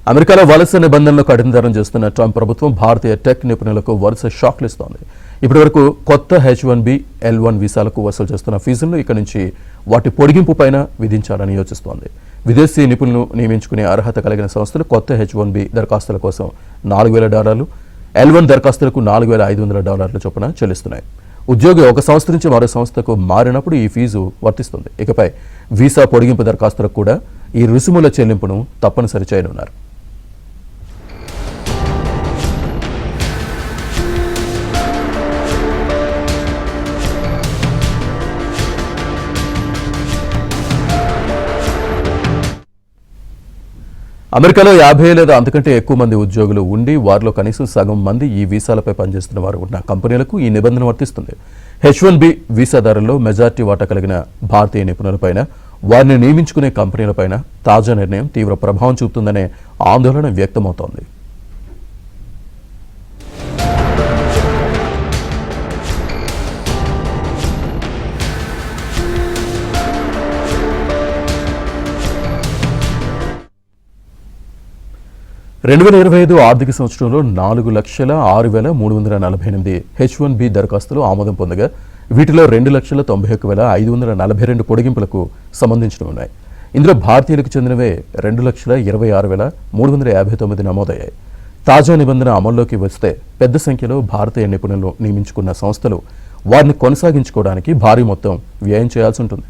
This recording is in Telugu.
అమెరికాలో వలస నిబంధనలు కఠినతరం చేస్తున్న ట్రంప్ ప్రభుత్వం భారతీయ టెక్ నిపుణులకు వరుస షాక్లు ఇస్తోంది. ఇప్పటివరకు కొత్త H-1B, L-1 వీసాలకు వసూలు చేస్తున్న ఫీజులను ఇక నుంచి వాటి పొడిగింపు పైన విధించాలని యోచిస్తోంది. విదేశీ నిపుణులను నియమించుకునే అర్హత కలిగిన సంస్థలు కొత్త H-1B దరఖాస్తుల కోసం $4,000, L-1 దరఖాస్తులకు $4,500 చొప్పున చెల్లిస్తున్నాయి. ఉద్యోగి ఒక సంస్థ నుంచి మరో సంస్థకు మారినప్పుడు ఈ ఫీజు వర్తిస్తుంది. ఇకపై వీసా పొడిగింపు దరఖాస్తులకు కూడా ఈ రుసుముల చెల్లింపును తప్పనిసరి చేయనున్నారు. అమెరికాలో 50 లేదా అంతకంటే ఎక్కువ మంది ఉద్యోగులు ఉండి వారిలో కనీసం సగం మంది ఈ వీసాలపై పనిచేస్తున్న వారు ఉన్న కంపెనీలకు ఈ నిబంధన వర్తిస్తుంది. H-1B వీసాదారుల్లో మెజార్టీ వాటా కలిగిన భారతీయ నిపుణులపైన, వారిని నియమించుకునే కంపెనీలపైన తాజా నిర్ణయం తీవ్ర ప్రభావం చూపుతుందనే ఆందోళన వ్యక్తమవుతోంది. రెండు 2025 ఆర్థిక సంవత్సరంలో 4,06,348 H-1B దరఖాస్తులు ఆమోదం పొందగా వీటిలో 2,91,542 పొడిగింపులకు సంబంధించినవి ఉన్నాయి. ఇందులో భారతీయులకు చెందినవే 2,26,359 నమోదయ్యాయి. తాజా నిబంధన అమల్లోకి వస్తే పెద్ద సంఖ్యలో భారతీయ నిపుణులను నియమించుకున్న సంస్థలు వారిని కొనసాగించుకోవడానికి భారీ మొత్తం వ్యయం చేయాల్సి ఉంటుంది.